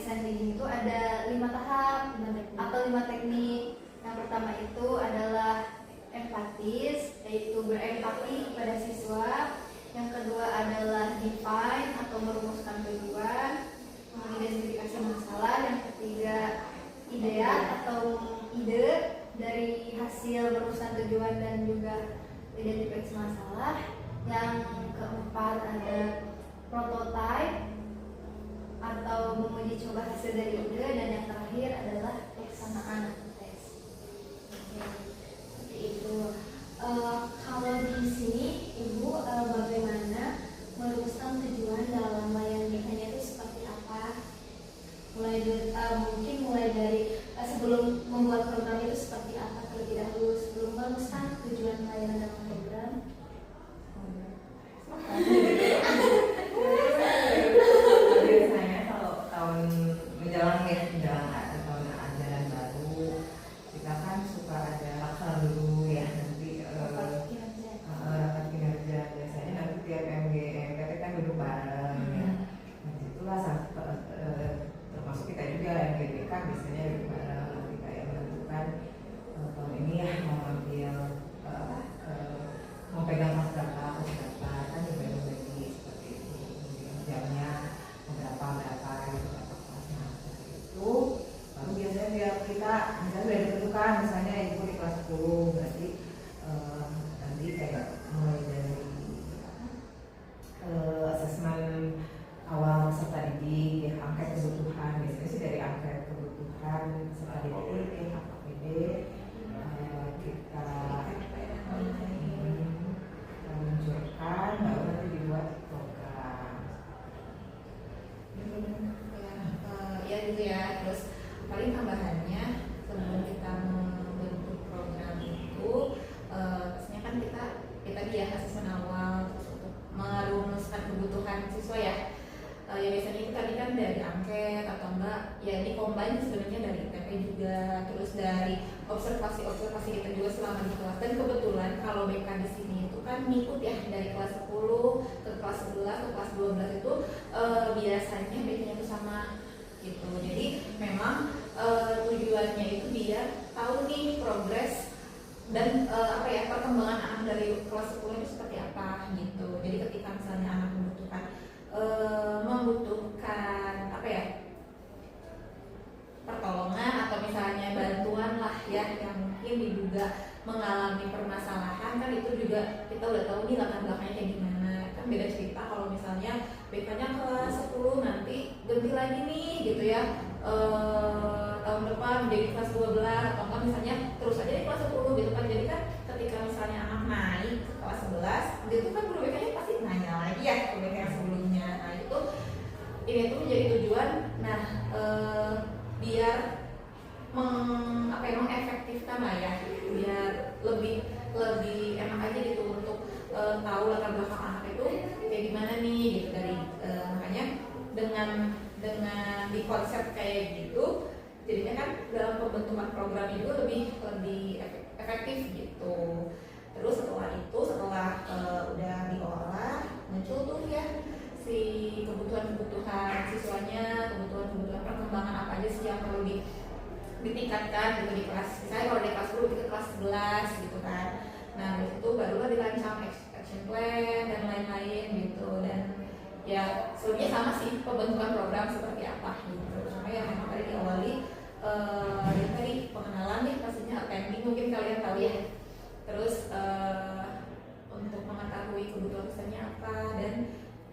design thinking itu ada 5 tahap atau 5 teknik. Yang pertama itu adalah empatis, yaitu berempati kepada siswa. Yang kedua adalah define atau merumuskan tujuan, mengidentifikasi masalah. Yang ketiga ideat atau ide dari hasil merumuskan tujuan dan juga identifikasi masalah. Yang keempat ada prototype atau menguji coba hasil dari ide, dan yang terakhir adalah pelaksanaan tes. Seperti itu. Kalau di sini Ibu bagaimana merumuskan tujuan dalam layanan BK-nya itu seperti apa? Mulai dari sebelum membuat program itu seperti apa terlebih dahulu sebelum merumuskan tujuan layanan dalam program. Biasanya kalau tahun menjelang tahun ajaran baru, kita kan suka ada laksar dulu ya, nanti rapat kinerja. Biasanya nanti tiap MGMPT kan duduk bareng ya. Nah, itulah termasuk kita juga MGBK biasanya duduk bareng, nanti kayak menentukan tahun ini ya mau ambil mau pegang kelas berapa kan dibagi-bagi seperti itu, jamnya berapa gitu berapa kelasnya. Itu baru biasanya biar kita misalnya sudah ditentukan, misalnya ibu di kelas 10 berarti nanti kayak mulai dari asesmen awal peserta didik, angket kebutuhan. Biasanya sih dari angket kebutuhan peserta didik, AKPD, kita luncurkan, baru nanti dibuat program. Ya gitu ya. Terus paling tambahannya sebelum kita membentuk program itu, pastinya kan kita dia asesmen awal, terus untuk merumuskan kebutuhan siswa ya. Ya biasanya itu tadi kan dari angket atau enggak ya dikombin sebenarnya dari ITP juga, terus dari observasi kita juga selama di kelas. Dan kebetulan kalau BK di sini itu kan ngikut ya dari kelas 10 ke kelas 11 ke kelas 12 itu biasanya BK-nya itu sama gitu. Jadi memang tujuannya itu biar tahu nih progres dan perkembangan anak dari kelas 10 itu seperti apa gitu. Jadi ketika misalnya anak membutuhkan pertolongan atau misalnya bantuan lah ya yang mungkin diduga mengalami permasalahan, kan itu juga kita udah tahu nih latar belakangnya kayak gimana. Kan beda cerita kalau misalnya BK-nya kelas 10 nanti ganti lagi nih gitu ya, tahun depan jadi kelas 12 atau enggak misalnya terus aja di kelas 10 gitu kan. Jadi kan ketika misalnya anak naik ke kelas 11 dia tuh kan guru BK-nya pasti nanya lagi ya ke BK yang sebelumnya. Nah itu ini tuh menjadi tujuan biar mengefektifkan lah ya, biar lebih enak aja gitu untuk tahu latar belakang anak itu kayak gimana nih gitu. Dari makanya dengan di konsep kayak gitu jadinya kan dalam pembentukan program itu lebih efektif gitu. Terus setelah udah diolah, muncul tuh ya si kebutuhan siswanya, kebutuhan perkembangan apa aja sih yang perlu ditingkatkan gitu di kelas. Misalnya kalau di kelas 10 ke kelas 11 gitu kan. Nah dari situ barulah dirancang action plan dan lain-lain gitu. Dan ya sebelumnya sama sih pembentukan program seperti apa gitu. Cuma yang memang tadi diawali yang tadi pengenalan ya, pastinya attending mungkin kalian tahu ya. Terus untuk mengetahui kebutuhan siswanya apa, dan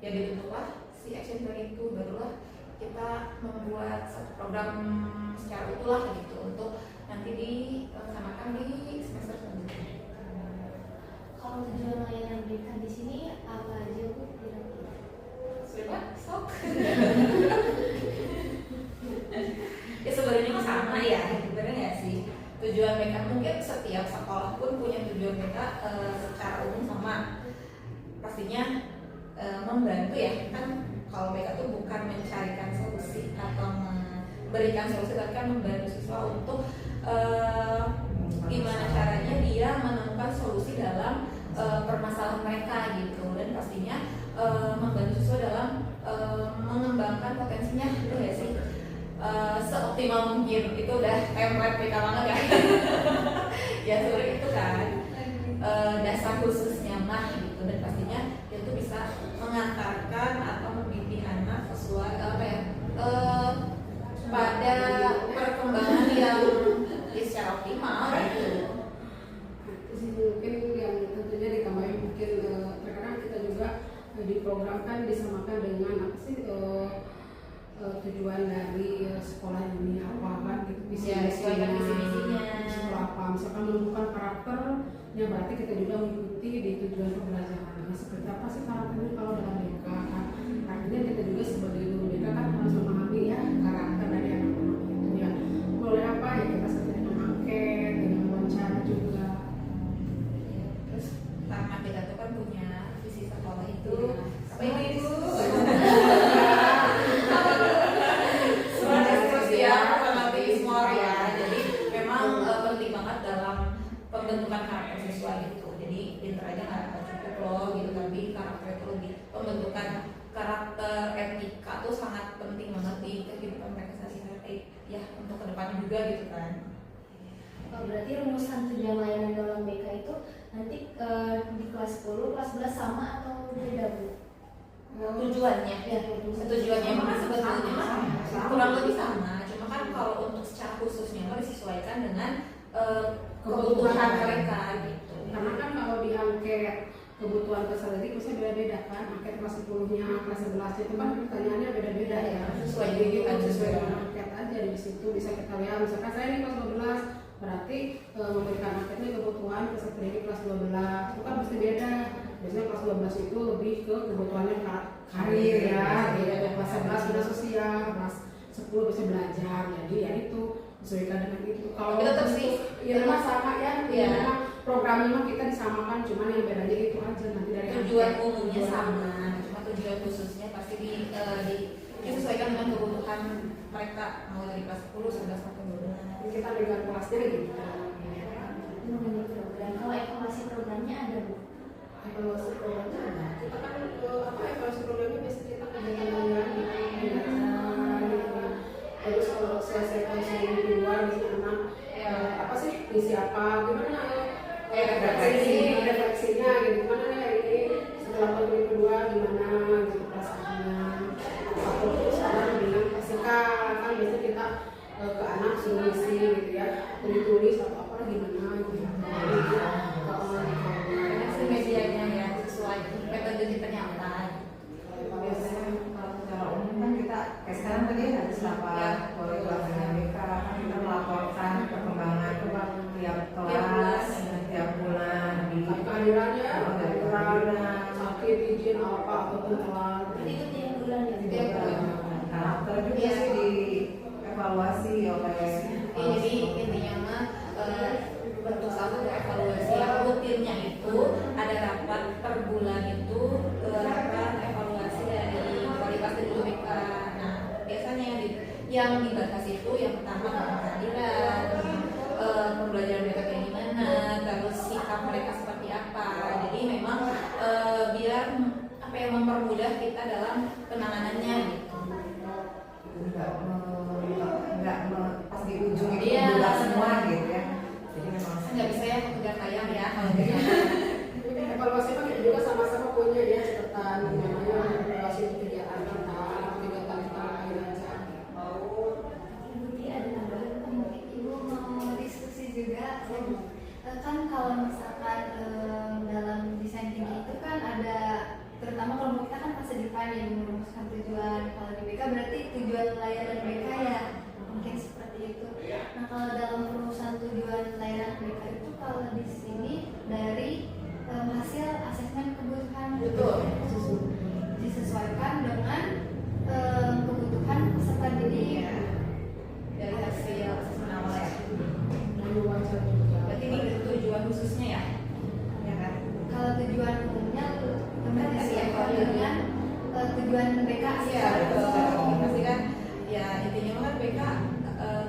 ya dibentuklah si action plan itu, barulah kita membuat satu program secara utuh lah gitu untuk nanti dilaksanakan di semester selanjutnya. Kalau tujuan layanan BK di sini apa aja Bu kira-kira? Sudah sok. Ya sebenarnya mah sama ya, sebenarnya ya sih. Tujuan BK mungkin setiap sekolah pun punya tujuan BK secara umum sama. Pastinya membantu ya, kan kalau BK itu bukan mencarikan solusi atau memberikan solusi, tapi kan membantu siswa untuk gimana caranya dia menemukan solusi dalam permasalahan mereka gitu. Dan pastinya membantu siswa dalam mengembangkan potensinya gitu ya sih. udah template PK banget ya. Ya sebenarnya itu kan dasar khususnya mah gitu, dan pastinya itu bisa mengantarkan atau membimbing anak sesuai apa ya pada perkembangan yang secara optimal gitu. Mungkin yang tentunya ditambahin mungkin terkadang kita juga diprogramkan disamakan dengan apa sih tujuan dari sekolah ini apa kan gitu, Ya, sesuaikan visi-misinya. apa misalkan menumbuhkan karakter ya berarti kita juga mengikuti di tujuan pembelajaran. Nah, seperti apa sih karakternya kalau dalam BK kan artinya kita juga sebagai guru BK kan harus memahami ya karakter dari anak-anak itu ya boleh apa ya kita seperti dengan angket dengan wawancara juga. Terus karena kita tuh kan punya visi sekolah itu apa ini itu pembentukan karakter siswa gitu. Jadi pinter aja nggak cukup loh gitu, tapi karakter itu lebih pembentukan karakter etika tuh sangat penting banget di kehidupan mereka sehari-hari ya untuk kedepannya juga gitu kan. Berarti rumusan tujuan layanan dalam BK itu nanti di kelas 10, kelas 11 sama atau beda Bu? Tujuannya, Ya, tujuannya emang kan sebetulnya kurang lebih sama, cuma kan kalau untuk secara khususnya mah disesuaikan dengan kebutuhan mereka gitu. Karena kan kalau di angket kebutuhan peserta didik bisa beda-beda kan, angket kelas 10-nya, kelas 11 itu kan pertanyaannya beda-beda ya. Sesuai Jadi gitu, kebutuhan sesuai siswa. dengan angket aja di situ bisa kita lihat. Misalkan saya ini kelas 12, berarti memberikan anketnya kebutuhan peserta didik kelas 12 itu kan pasti beda. Biasanya kelas 12 itu lebih ke kebutuhannya karir ya, beda kelas 11 sudah sosial, kelas 10 bisa belajar. Jadi ya itu sesuaikan dengan itu. Kalau Tapi tetap sih, ya memang sama ya, Iya. memang programnya memang kita disamakan, cuman yang bedanya itu aja nanti dari Tujuan angket. umumnya sama, cuma tujuan khususnya pasti disesuaikan dengan kebutuhan mereka mulai dari kelas 10, 11 sampai 12. Kita dengan kelasnya gitu. mengenai program. Kalau evaluasi programnya ada Bu? Evaluasi programnya ada. Kita kan apa evaluasi programnya biasa kita kegiatan harian gitu. Terus kalau selesai konseling keluar di anak apa sih isi apa gimana refleksinya gitu gimana ya ini setelah konseling kedua gimana gitu perasaannya atau terus anak bilang pastikan kan biasanya kita ke anak suruh isi gitu ya tulis atau apa gimana gitu. Karena sih medianya ya sesuai metode penyampaian. Biasanya kalau secara umum kan kita kayak sekarang tadi ada rapat koordinasinya BK kan kita melaporkan perkembangan tiap kelas tiap bulan di kehadirannya dari kehadiran sakit izin apa ataupun telat Jadi itu tiap bulan ya? Tiap bulan. karakter juga sih di evaluasi oleh Jadi intinya mah bentuk satu evaluasi yang rutinnya itu ada rapat per bulan itu rapat evaluasi dari kualitas dari BK. Nah biasanya yang dibahas itu yang pertama kehadiran, pembelajaran mereka kayak gimana, terus sikap mereka seperti apa. Jadi memang biar apa yang mempermudah kita dalam penanganannya gitu. nggak pas di ujung itu Iya. bulat semua gitu ya. Jadi memang Nggak bisa ya kejar tayang ya kalau gitu. evaluasi kan kita juga sama-sama punya ya catatan namanya evaluasi kegiatan kita kegiatan kita lain aja. Ibu Tia ada tambahan apa mungkin? Ibu mau diskusi juga. Kan kalau misalkan dalam desain tinggi itu kan ada, terutama kalau kita kan fase depan yang merumuskan tujuan. Kalau di BK berarti tujuan layanan BK ya, mungkin seperti itu. Nah kalau dalam perumusan tujuan layanan BK itu kalau di sini dari hasil asesmen kebutuhan Betul. disesuaikan dengan kebutuhan peserta didik. Iya. Dari hasil asesmen awal ya. Dan wajar juga. Berarti ini tujuan khususnya ya, ya kan? Kalau tujuan umumnya benar disiapkan dengan tujuan BK sih. Iya betul. Pasti kan, ya intinya kan BK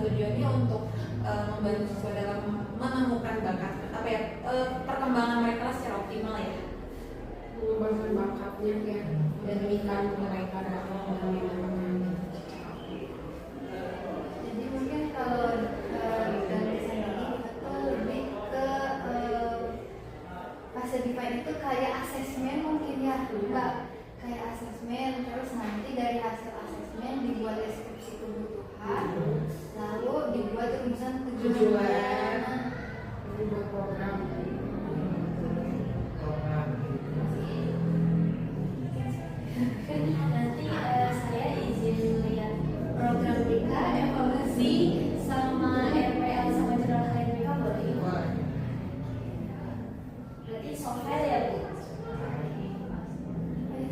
tujuannya untuk membantu siswa dalam menemukan bakat apa ya perkembangan mereka secara optimal ya. Mengembangkan bakatnya ya dan ikan mereka dalam Jadi mungkin kalau kayak asesmen mungkin ya, Mbak, kayak asesmen. Terus nanti dari hasil asesmen dibuat deskripsi kebutuhan, lalu dibuat rumusan tujuan layanan. Ini buat program. program Nanti saya izin lihat program BK, evaluasi sama RPL sama jurnal harian BK boleh? Berarti software ya Bu?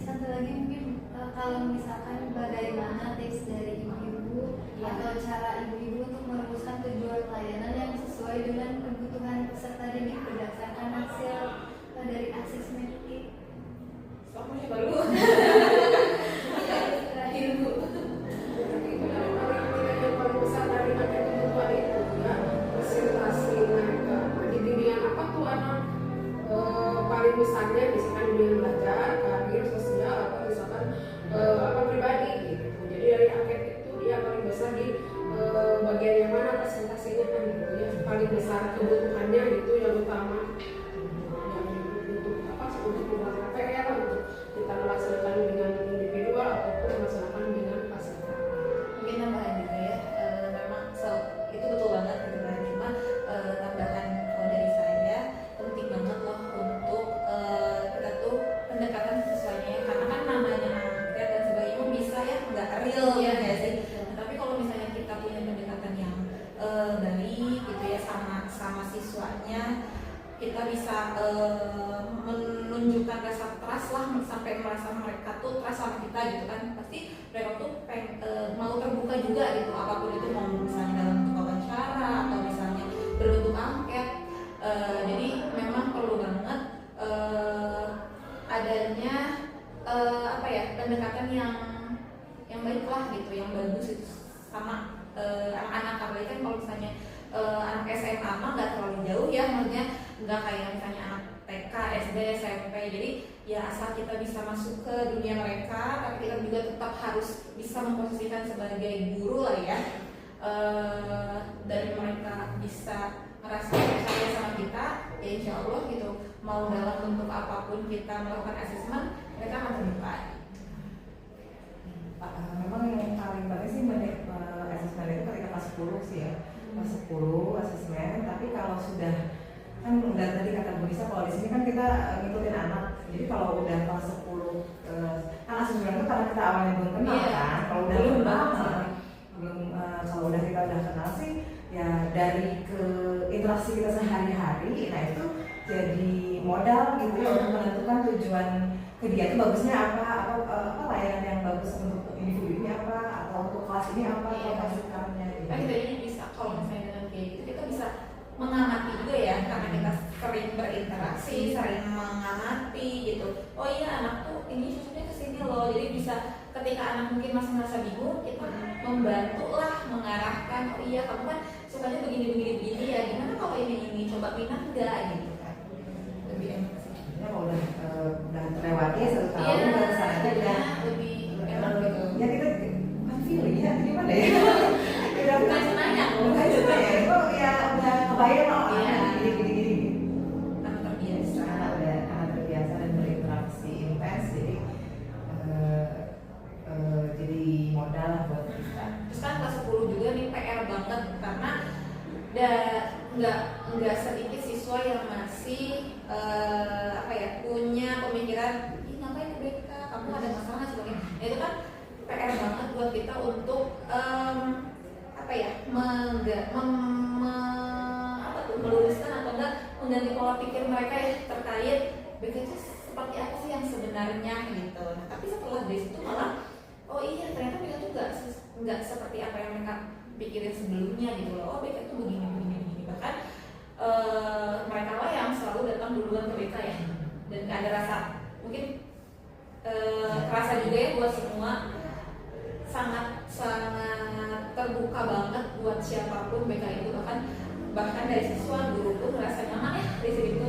Satu lagi mungkin kalau misalkan bagaimana tips dari ibu-ibu atau cara ibu-ibu untuk merumuskan tujuan layanan yang sesuai dengan kebutuhan peserta didik berdasarkan hasil dari asesmen itu. Soalnya baru terakhir Bu. Itu yang paling besar dari paket kebutuhan itu ya presentasi mereka. Di bimbingan apa tuh anak paling besarnya misalkan bimbingan belajar, karir, sosial atau misalkan apa pribadi gitu. Jadi dari paket itu dia paling besar di bagian yang mana presentasinya kan gitu ya. Paling besar kebutuhannya itu yang utama. Untuk apa? Untuk pembuatan PR, untuk kita melaksanakan dengan individual ataupun melaksanakan dengan fasilitas. Mungkin tambahan juga ya, memang itu betul banget gitu kan. Cuma tambahan kalau dari saya penting banget loh untuk kita tuh pendekatan sesuainya, karena kan namanya angket dan sebagainya bisa ya nggak real ya nggak sih. Nah, tapi kalau misalnya kita punya pendekatan yang baik gitu ya sama siswanya, kita bisa menunjukkan rasa trust lah, sampai merasa mereka tuh trust sama kita gitu kan. Pasti mereka tuh mau terbuka juga gitu, apapun itu, mau misalnya dalam bentuk wawancara atau misalnya berbentuk angket. Jadi memang perlu banget adanya apa ya, pendekatan yang baik lah gitu, yang bagus itu sama anak-anak. Apalagi kan kalau misalnya anak SMA mah nggak terlalu jauh ya, maksudnya nggak kayak misalnya anak TK, SD, SMP. Jadi ya asal kita bisa masuk ke dunia mereka, tapi kita juga tetap harus bisa memposisikan sebagai guru lah ya, dan mereka bisa merasa percaya sama kita, ya insya Allah gitu, mau dalam bentuk apapun kita melakukan asesmen, mereka akan terbuka. memang yang paling penting sih asesmen itu ketika kelas 10 sih ya, kelas 10 asesmen. Tapi kalau sudah kan udah tadi kata Bu Nisa, kalau di sini kan kita ngikutin anak. Jadi kalau udah kelas 10 kan asesmen itu karena kita awalnya belum kenal kan. Kalau udah kenal kalau udah kita udah kenal sih ya, dari ke interaksi kita sehari-hari, nah itu jadi modal gitu ya untuk menentukan tujuan ke dia itu bagusnya apa layanan yang bagus untuk individu ini apa, atau untuk kelas ini apa, atau masukannya gitu. Kan kita ini bisa, kalau misalnya dengan kayak gitu kita bisa mengamati juga ya, karena kita sering berinteraksi, sering mengamati gitu. Oh iya, anak tuh ini cocoknya kesini loh. Jadi bisa ketika anak mungkin masih merasa bingung, kita membantu lah, mengarahkan. Oh iya, kamu kan sukanya begini ya, gimana kalau ini coba minat enggak gitu kan. Lebih enak sih. Ya kalau udah terlewati ya 1 tahun udah kesana udah lebih enak gitu. ya kita kan feeling ya gimana ya udah Bukan senanya, bukan senanya itu ya udah kebayang loh gini karena terbiasa. karena terbiasa dan berinteraksi intens, jadi modal lah buat kita. Terus kan kelas 10 juga nih PR banget, karena nggak sedikit siswa yang masih punya pemikiran, ih ngapain ke BK, kamu ada masalah nggak sebagainya. Nah, itu kan PR banget buat kita untuk meluruskan atau enggak mengganti pola pikir mereka ya terkait BK itu seperti apa sih yang sebenarnya gitu. Nah, tapi setelah dari situ malah oh iya ternyata BK itu nggak seperti apa yang mereka pikirin sebelumnya gitu loh. Oh BK itu begini. Bahkan mereka lah yang selalu datang duluan ke BK ya, dan nggak ada rasa mungkin kerasa juga ya buat semua, sangat terbuka banget buat siapapun BK itu. Bahkan dari siswa, guru pun merasa nyaman ya di sini